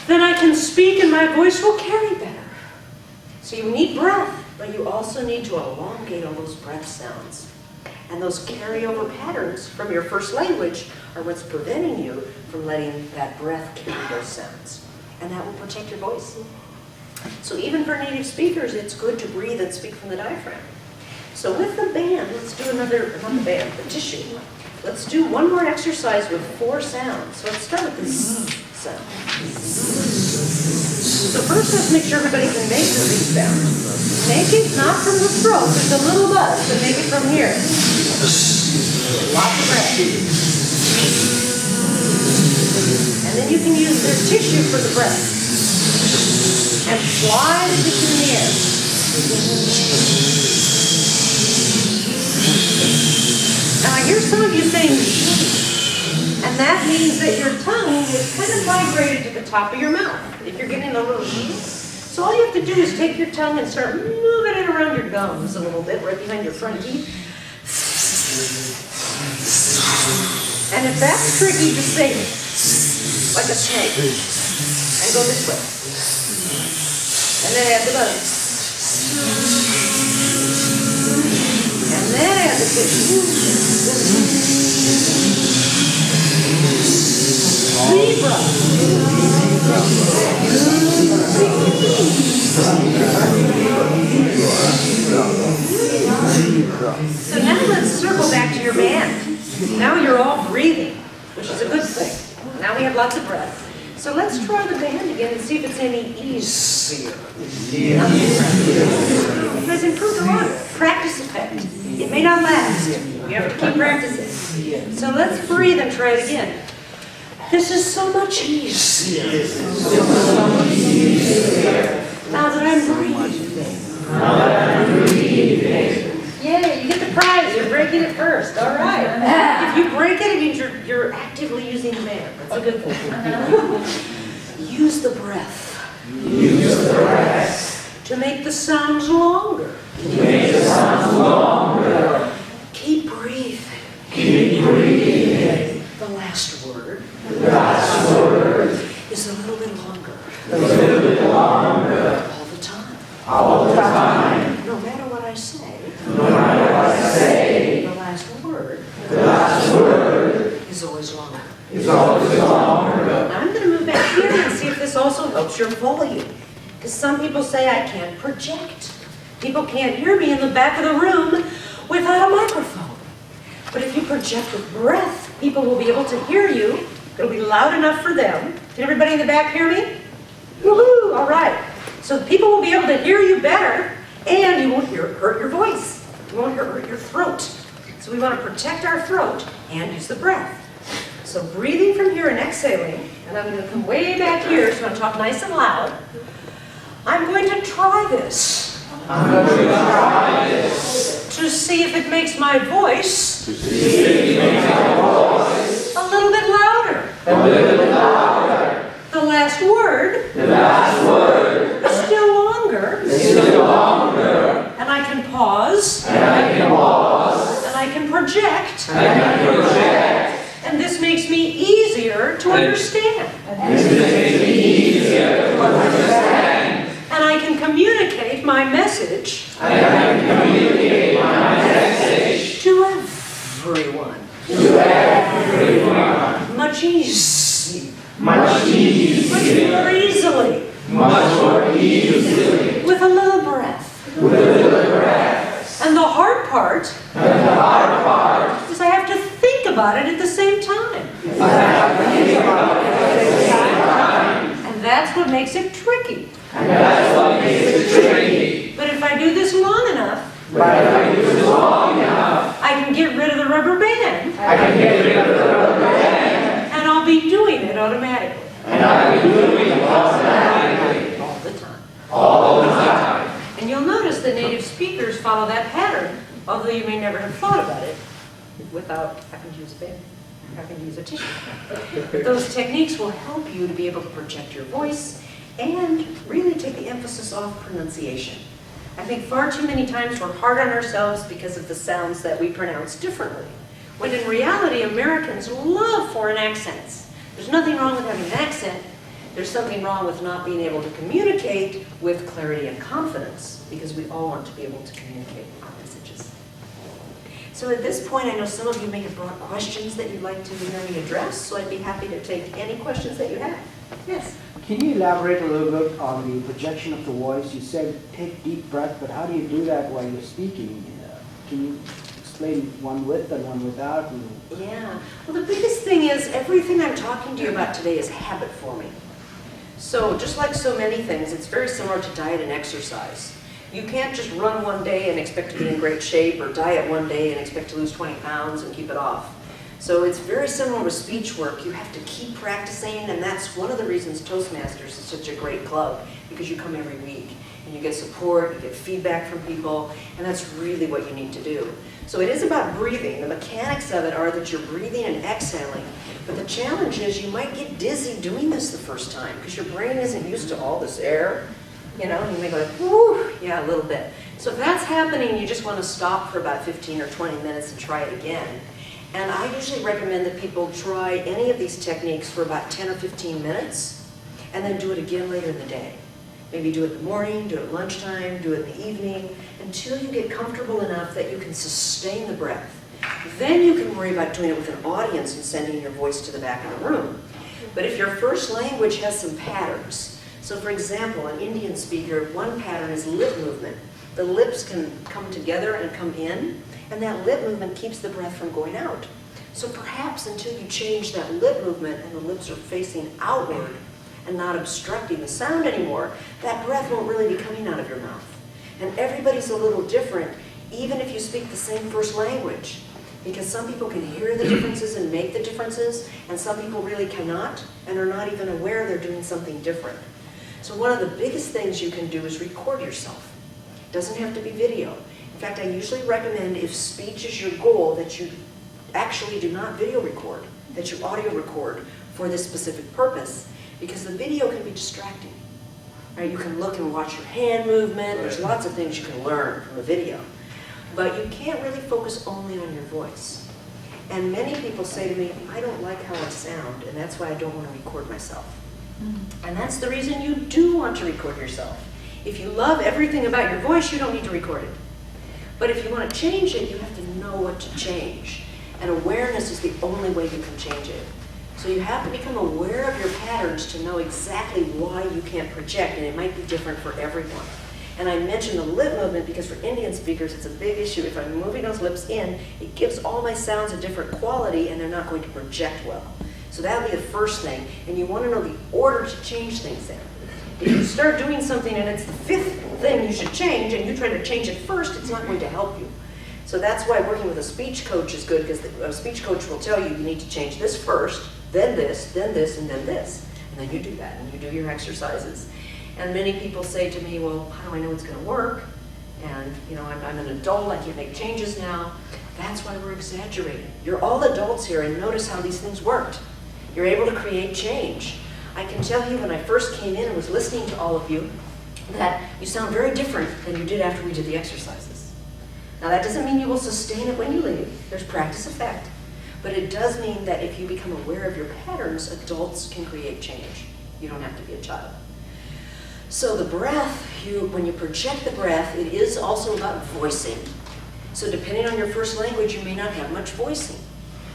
then I can speak and my voice will carry better. So you need breath, but you also need to elongate all those breath sounds. And those carryover patterns from your first language are what's preventing you from letting that breath carry those sounds. And that will protect your voice. So even for native speakers, it's good to breathe and speak from the diaphragm. So with the band, let's do another, not the band, the tissue. Let's do one more exercise with 4 sounds. So let's start with the Z sound. So first, let's make sure everybody can make the Z sound. Make it not from the throat, just a little buzz, but make it from here. Lots of breath. And then you can use the tissue for the breath. And fly the tissue in the air. Now I hear some of you saying, and that means that your tongue is kind of migrated to the top of your mouth. If you're getting a little so all you have to do is take your tongue and start moving it around your gums a little bit, right behind your front teeth. And if that's tricky, just say like a snake. And go this way. And then add the buzz. And then add the tissue. Zebra. So now let's circle back to your band. Now you're all breathing, which is a good thing. Now we have lots of breath. So let's try the band again and see if it's any easier. You guys improved a lot. Practice effect. It may not last. You have to keep practicing. So let's breathe and try it again. This is so much easier. Now that I'm breathing. Yeah, you get the prize. You're breaking it first. All right. If you break it, it means you're actively using the band. That's a good thing. Use the breath. Use the breath. To make the sounds longer. To make the sounds longer. Keep breathing. Keep breathing. The last word. The last word is a little bit longer. A little bit longer. All the time. All the time. No matter what I say. No matter what I say. The last word. The last word is always longer. Is always longer. Now I'm going to move back here and see if this also helps your volume. Because some people say I can't project. People can't hear me in the back of the room without a microphone. But if you project with breath, people will be able to hear you. It'll be loud enough for them. Can everybody in the back hear me? Woohoo! All right. So people will be able to hear you better, and you won't hurt your voice. We won't hurt your throat. So we want to protect our throat and use the breath. So breathing from here and exhaling, and I'm going to come way back here, so I'm going to talk nice and loud. I'm going to try this. To see if it makes my voice a little bit louder. The last word is still longer. And I can pause. And I can project. And this makes me easier to understand. And I can communicate my message to everyone. Much easier. Much more easily. With a little breath. And the hard part is I have to think about it at the same time. And that's what makes it tricky. But if I do this long enough, I can get rid of the rubber band. And I'll be doing it automatically. All the time. And you'll notice the native speakers follow that pattern, although you may never have thought about it without having to use a band, having to use a tissue. But those techniques will help you to be able to project your voice and really take the emphasis off pronunciation. I think far too many times we're hard on ourselves because of the sounds that we pronounce differently, when in reality Americans love foreign accents. There's nothing wrong with having an accent. There's something wrong with not being able to communicate with clarity and confidence, because we all want to be able to communicate our messages. So at this point, I know some of you may have brought questions that you'd like to hear me address, so I'd be happy to take any questions that you have. Yes? Can you elaborate a little bit on the projection of the voice? You said take deep breath, but how do you do that while you're speaking? Can you explain one with and one without? Yeah. Well, the biggest thing is everything I'm talking to you about today is habit forming. So just like so many things, it's very similar to diet and exercise. You can't just run one day and expect to be in great shape, or diet one day and expect to lose 20 pounds and keep it off. So it's very similar with speech work. You have to keep practicing, and that's one of the reasons Toastmasters is such a great club, because you come every week and you get support, you get feedback from people, and that's really what you need to do. So it is about breathing. The mechanics of it are that you're breathing and exhaling, but the challenge is you might get dizzy doing this the first time because your brain isn't used to all this air, you know, and you may go like, whoo, yeah, a little bit. So if that's happening, you just want to stop for about 15 or 20 minutes and try it again. And I usually recommend that people try any of these techniques for about 10 or 15 minutes and then do it again later in the day. Maybe do it in the morning, do it at lunchtime, do it in the evening, until you get comfortable enough that you can sustain the breath. Then you can worry about doing it with an audience and sending your voice to the back of the room. But if your first language has some patterns, so for example, an Indian speaker, one pattern is lip movement. The lips can come together and come in, and that lip movement keeps the breath from going out. So perhaps until you change that lip movement and the lips are facing outward and not obstructing the sound anymore, that breath won't really be coming out of your mouth. And everybody's a little different, even if you speak the same first language, because some people can hear the differences and make the differences, and some people really cannot and are not even aware they're doing something different. So one of the biggest things you can do is record yourself. It doesn't have to be video. In fact, I usually recommend, if speech is your goal, that you actually do not video record, that you audio record for this specific purpose, because the video can be distracting. Right? You can look and watch your hand movement. There's lots of things you can learn from a video. But you can't really focus only on your voice. And many people say to me, I don't like how I sound, and that's why I don't want to record myself. And that's the reason you do want to record yourself. If you love everything about your voice, you don't need to record it. But if you want to change it, you have to know what to change. And awareness is the only way you can change it. So you have to become aware of your patterns to know exactly why you can't project, and it might be different for everyone. And I mentioned the lip movement because for Indian speakers, it's a big issue. If I'm moving those lips in, it gives all my sounds a different quality, and they're not going to project well. So that would be the first thing, and you want to know the order to change things in. If you start doing something and it's the fifth thing you should change, and you try to change it first, it's not going to help you. So that's why working with a speech coach is good, because a speech coach will tell you need to change this first, then this, and then this. And then you do that, and you do your exercises. And many people say to me, well, how do I know it's going to work? And, you know, I'm an adult, I can't make changes now. That's why we're exaggerating. You're all adults here, and notice how these things worked. You're able to create change. I can tell you when I first came in and was listening to all of you, that you sound very different than you did after we did the exercises. Now that doesn't mean you will sustain it when you leave. There's practice effect. But it does mean that if you become aware of your patterns, adults can create change. You don't have to be a child. So the breath, when you project the breath, it is also about voicing. So depending on your first language, you may not have much voicing.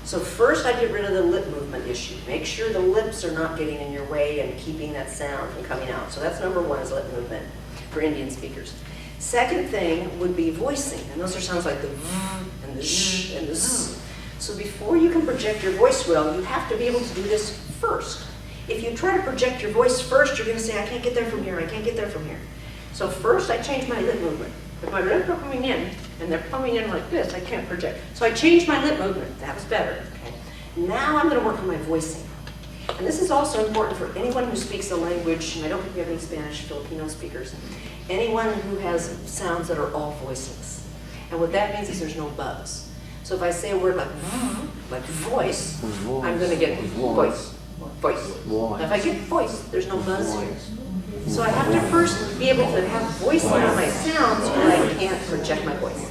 So first I get rid of the lip movement issue. Make sure the lips are not getting in your way and keeping that sound from coming out. So that's number one, is lip movement for Indian speakers. Second thing would be voicing. And those are sounds like the v and the sh and the z. So before you can project your voice well, you have to be able to do this first. If you try to project your voice first, you're going to say, I can't get there from here, I can't get there from here. So first I change my lip movement. If my lips are coming in, and they're coming in like this, I can't project. So I changed my lip movement. That was better. Okay. Now I'm going to work on my voicing. And this is also important for anyone who speaks a language, and I don't think we have any Spanish, Filipino speakers, anyone who has sounds that are all voicings. And what that means is there's no buzz. So if I say a word like voice, I'm going to get voice. Voice. If I get voice, there's no buzz here. So I have to first be able to have voicing on my sounds, or I can't project my voice.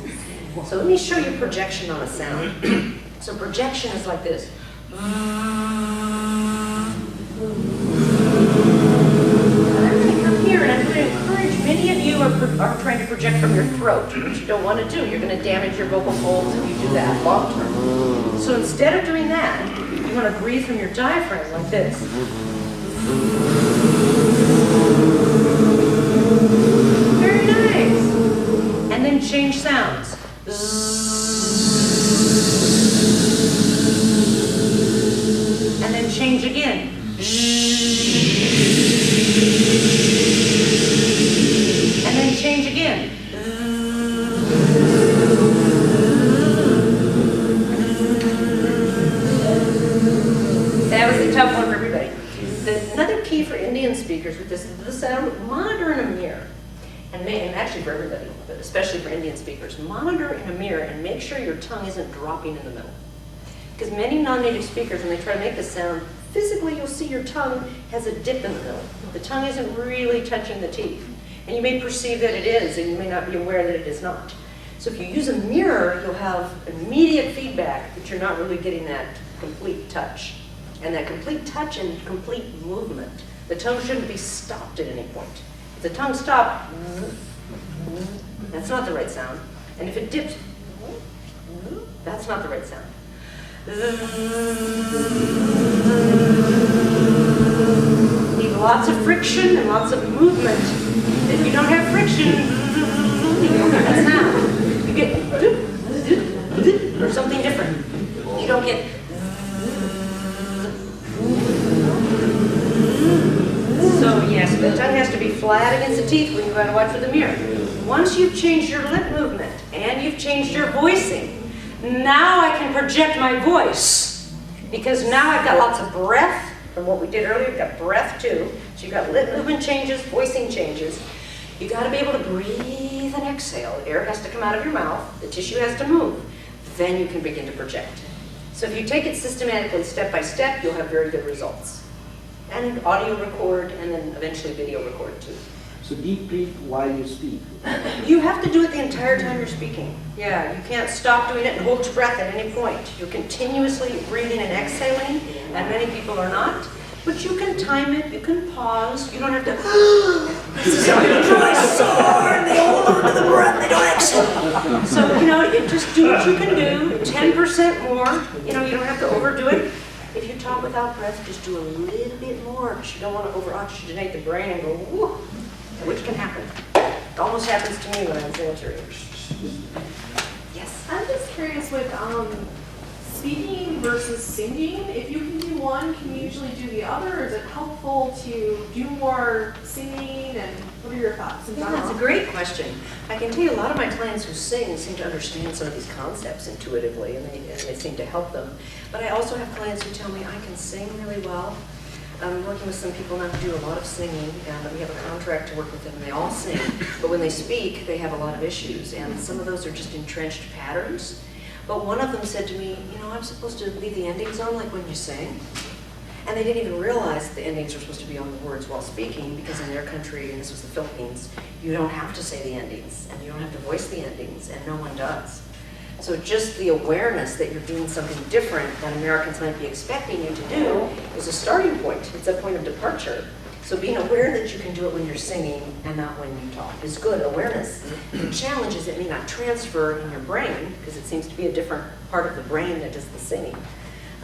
So let me show you projection on a sound. So projection is like this. I'm going to come here and I'm going to encourage, many of you are trying to project from your throat, which you don't want to do. You're going to damage your vocal folds if you do that long term. So instead of doing that, you want to breathe from your diaphragm like this. Very nice. And then change sounds. And then change again. And then change again. That was a tough one for everybody. Another key for Indian speakers with this is the sound, monitor in a mirror. And actually for everybody, but especially for Indian speakers, monitor in a mirror and make sure your tongue isn't dropping in the middle. Because many non-native speakers, when they try to make this sound, physically you'll see your tongue has a dip in the middle. The tongue isn't really touching the teeth. And you may perceive that it is, and you may not be aware that it is not. So if you use a mirror, you'll have immediate feedback that you're not really getting that complete touch. And that complete touch and complete movement. The tongue shouldn't be stopped at any point. If the tongue stopped, that's not the right sound. And if it dips, that's not the right sound. You need lots of friction and lots of movement. If you don't have friction, you don't get that sound. You get or something different. You don't get. So yes, the tongue has to be flat against the teeth when you go to watch with the mirror. Once you've changed your lip movement and you've changed your voicing, now I can project my voice. Because now I've got lots of breath from what we did earlier. We've got breath too. So you've got lip movement changes, voicing changes. You've got to be able to breathe and exhale. Air has to come out of your mouth. The tissue has to move. Then you can begin to project. So if you take it systematically, step by step, you'll have very good results. And audio record, and then eventually video record too. So deep breathe while you speak. You have to do it the entire time you're speaking. Yeah, you can't stop doing it and hold your breath at any point. You're continuously breathing and exhaling, and many people are not. But you can time it, you can pause, you don't have to, this is how you try so hard, they hold on to the breath, they don't exhale. So, you know, just do what you can do, 10% more, you know, you don't have to overdo it. If you talk without breath, just do a little bit more, because you don't want to over-oxygenate the brain and go, whoo, which can happen. It almost happens to me when I was answering. Yes? I'm just curious with speaking versus singing? If you can do one, can you usually do the other? Is it helpful to do more singing? And what are your thoughts in Yeah, general? that's a great question. I can tell you a lot of my clients who sing seem to understand some of these concepts intuitively, and they seem to help them. But I also have clients who tell me I can sing really well. I'm working with some people now who do a lot of singing, and we have a contract to work with them, and they all sing. But when they speak, they have a lot of issues, and some of those are just entrenched patterns. But one of them said to me, you know, I'm supposed to leave the endings on like when you sing. And they didn't even realize the endings were supposed to be on the words while speaking, because in their country, and this was the Philippines, you don't have to say the endings, and you don't have to voice the endings, and no one does. So just the awareness that you're doing something different than Americans might be expecting you to do is a starting point. It's a point of departure. So being aware that you can do it when you're singing and not when you talk is good awareness. The challenge is it may not transfer in your brain, because it seems to be a different part of the brain that does the singing.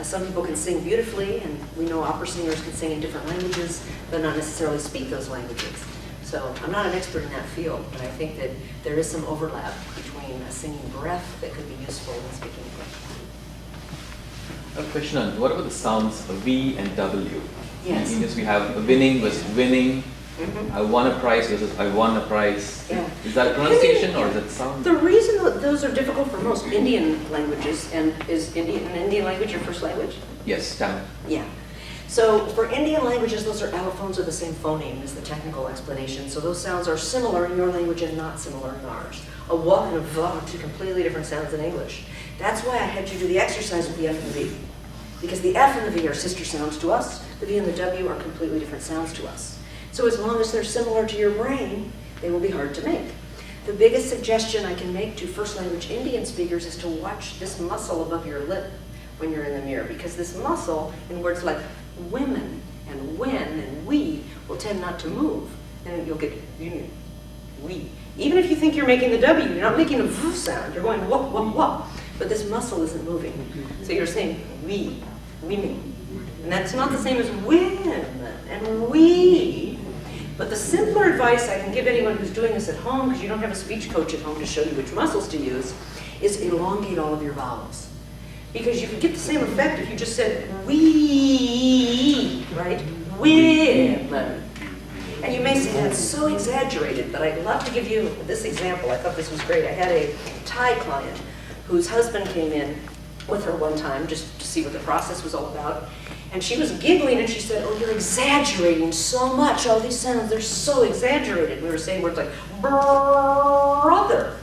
Some people can sing beautifully, and we know opera singers can sing in different languages, but not necessarily speak those languages. So I'm not an expert in that field, but I think that there is some overlap between a singing breath that could be useful in speaking English. A question on what about the sounds V and W? Yes. In English we have winning versus winning. I won a prize versus I won a prize. Yeah. Is that pronunciation or is that sound? The reason that those are difficult for most Indian languages, and is an Indian language your first language? Yes, Tamil. Yeah. So for Indian languages, those are allophones of the same phoneme is the technical explanation. So those sounds are similar in your language and not similar in ours. A wa and a va are two completely different sounds in English. That's why I had you do the exercise with the F and the V. Because the F and the V are sister sounds to us, the V and the W are completely different sounds to us. So as long as they're similar to your brain, they will be hard to make. The biggest suggestion I can make to first language Indian speakers is to watch this muscle above your lip when you're in the mirror, because this muscle in words like women and when and we will tend not to move, and you'll get we. Even if you think you're making the W, you're not making a V sound, you're going wah, wah, wah, but this muscle isn't moving. So you're saying we, women, and that's not the same as women and we. But the simpler advice I can give anyone who's doing this at home, because you don't have a speech coach at home to show you which muscles to use, is elongate all of your vowels. Because you could get the same effect if you just said we, right? Women. And you may say that's so exaggerated, but I'd love to give you this example. I thought this was great. I had a Thai client whose husband came in with her one time just to see what the process was all about. And she was giggling and she said, oh, you're exaggerating so much. All these sounds, they're so exaggerated. We were saying words like brother,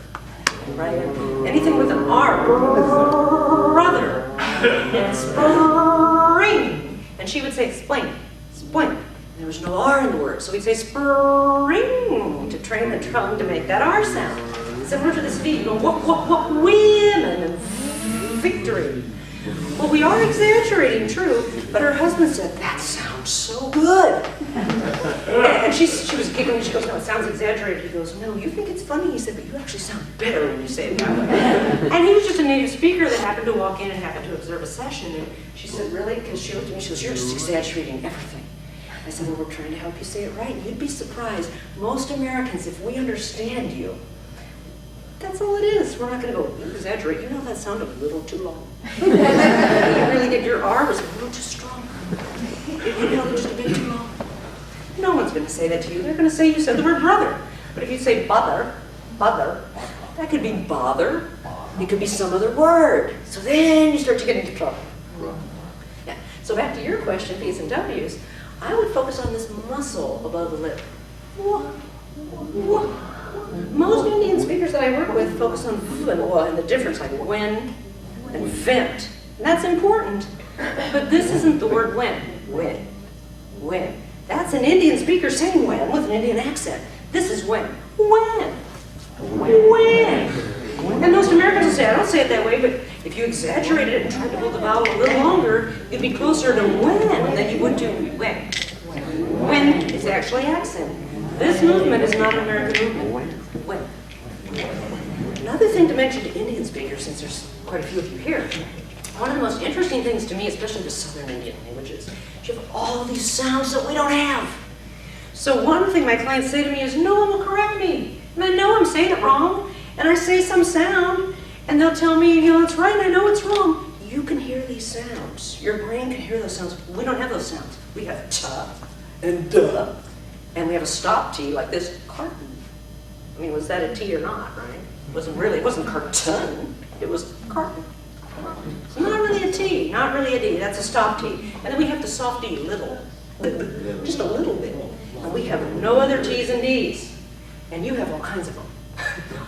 right? Anything with an R, brother, and spring. And she would say spring, spring. There was no R in the word, so we'd say spring to train the tongue to make that R sound. Similar to this V, you go whoop, whoop, whoop, women, and victory. Well, we are exaggerating, true, but her husband said, that sounds so good. And she was giggling, she goes, no, it sounds exaggerated. He goes, no, you think it's funny? He said, but you actually sound better when you say it that way. And he was just a native speaker that happened to walk in and happened to observe a session. And she said, really? Because she looked at me, she goes, you're just exaggerating everything. I said, well, we're trying to help you say it right. You'd be surprised. Most Americans, if we understand you, that's all it is. We're not going to go, you exaggerate. You know that sounded a little too long. You really did. Your R was a little too strong. You held it just a bit too long. No one's going to say that to you. They're going to say you said the word brother. But if you say bother, that could be bother. It could be some other word. So then you start to get into trouble. Yeah. So back to your question, P's and W's, I would focus on this muscle above the lip. Most Indian speakers that I work with focus on v and the difference, like when and vent. And that's important. But this isn't the word when. When. That's an Indian speaker saying when with an Indian accent. This is when. When. And most Americans will say, I don't say it that way, but if you exaggerated it and tried to hold the vowel a little longer, you'd be closer to when than you would to when. When is actually accent. This movement is not an American movement. When. Another thing to mention to Indian speakers, since there's quite a few of you here, one of the most interesting things to me, especially the Southern Indian languages, is you have all these sounds that we don't have. So one thing my clients say to me is, no one will correct me. And I know I'm saying it wrong, and I say some sound, and they'll tell me, you know, it's right, and I know it's wrong. You can hear these sounds. Your brain can hear those sounds. We don't have those sounds. We have ta and duh, and we have a stop T like this, carton. I mean, was that a T or not, right? It wasn't carton, it was carton. So not really a T, not really a D, that's a stop T. And then we have the soft D, little, just a little bit. And we have no other T's and D's. And you have all kinds of them.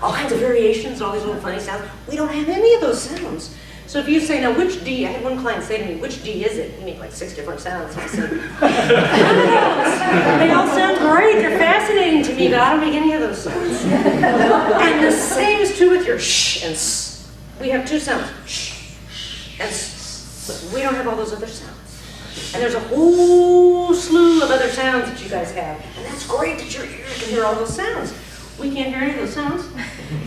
All kinds of variations, all these little funny sounds. We don't have any of those sounds. So if you say, now which D, I had one client say to me, which D is it? You make like 6 different sounds. And I said, none of those. They all sound great, they're fascinating to me, but I don't make any of those sounds. And the same is true with your sh and s. We have 2 sounds, sh and s. We don't have all those other sounds. And there's a whole slew of other sounds that you guys have. And that's great that your ear can hear all those sounds. We can't hear any of those sounds.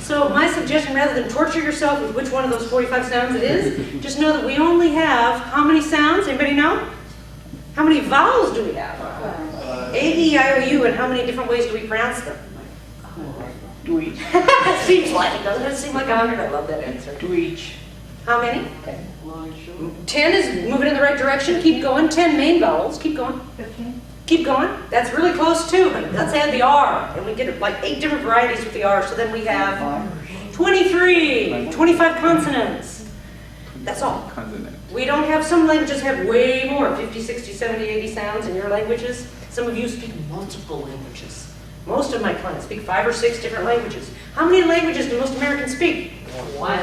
So my suggestion, rather than torture yourself with which one of those 45 sounds it is, just know that we only have how many sounds? Anybody know? How many vowels do we have? A, E, I, O, U, and how many different ways do we pronounce them? 2 each. It seems like it, doesn't it? Seem like 100? I love that answer. 2 each. How many? 10 is moving in the right direction. Keep going. 10 main vowels. Keep going. 15. Keep going. That's really close too. Let's add the R. And we get like 8 different varieties with the R. So then we have 23, 25 consonants. That's all. Consonant. We don't have, some languages have way more, 50, 60, 70, 80 sounds in your languages. Some of you speak multiple languages. Most of my clients speak 5 or 6 different languages. How many languages do most Americans speak? 1.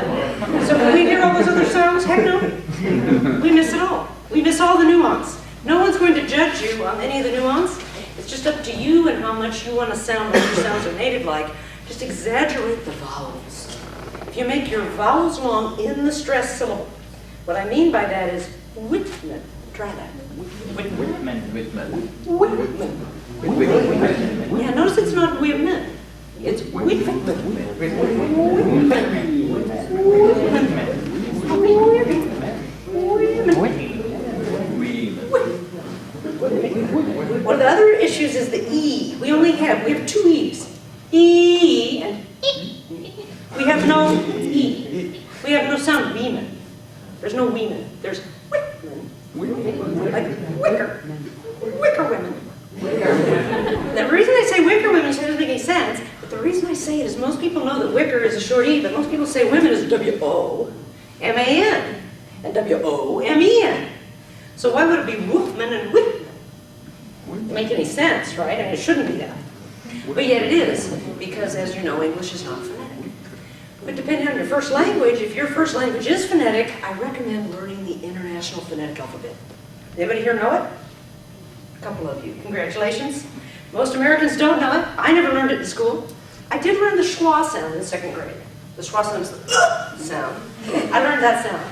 So can we hear all those other sounds? Heck no. We miss it all. We miss all the nuance. No one's going to judge you on any of the nuance. It's just up to you and how much you want to sound like your sounds are native-like. Just exaggerate the vowels. If you make your vowels long in the stressed syllable, what I mean by that is Whitman. Try that. Whitman. Whitman. Yeah, notice it's not Whitman. It's Whitman. One of the other issues is the E. We have 2 E's. E and E. We have no E. We have no sound Weeman. There's no Weeman. There's Whitman. Like wicker. Wicker women. The reason I say wicker women, so it doesn't make any sense, but the reason I say it is most people know that wicker is a short E, but most people say women is W-O-M-A-N and W-O-M-E-N. So why would it be Wolfman and Whitman? Doesn't make any sense, right? I mean, it shouldn't be that. But yet it is, because as you know, English is not phonetic. But depending on your first language, if your first language is phonetic, I recommend learning the International Phonetic Alphabet. Anybody here know it? A couple of you. Congratulations. Most Americans don't know it. I never learned it in school. I did learn the schwa sound in 2nd grade. The schwa sound is the sound. I learned that sound.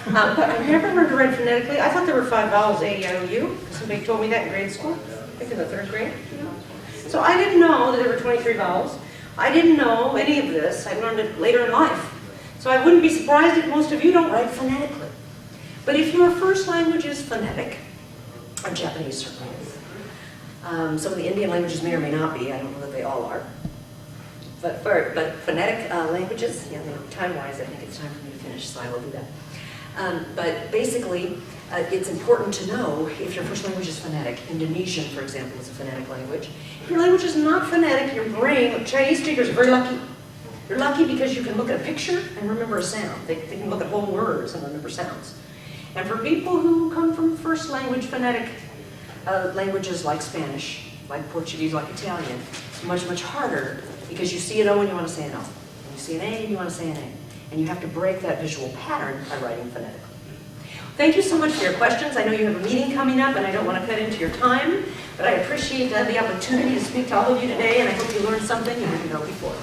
But I never learned to write phonetically. I thought there were 5 vowels, A, E, I, O, U. Somebody told me that in grade school. I think in the 3rd grade. So I didn't know that there were 23 vowels. I didn't know any of this. I learned it later in life. So I wouldn't be surprised if most of you don't write phonetically. But if your first language is phonetic, or Japanese certainly is. Some of the Indian languages may or may not be. I don't know that they all are. But phonetic languages, yeah, time-wise, I think it's time for me to finish, so I will do that. But basically, it's important to know if your first language is phonetic. Indonesian, for example, is a phonetic language. If your language is not phonetic, your brain, Chinese speakers are very lucky. You're lucky because you can look at a picture and remember a sound. They can look at whole words and remember sounds. And for people who come from first language phonetic languages like Spanish, like Portuguese, like Italian, it's much, much harder because you see an O and you want to say an O. And you see an A and you want to say an A. And you have to break that visual pattern by writing phonetically. Thank you so much for your questions. I know you have a meeting coming up and I don't want to cut into your time, but I appreciate the opportunity to speak to all of you today and I hope you learned something you didn't know before.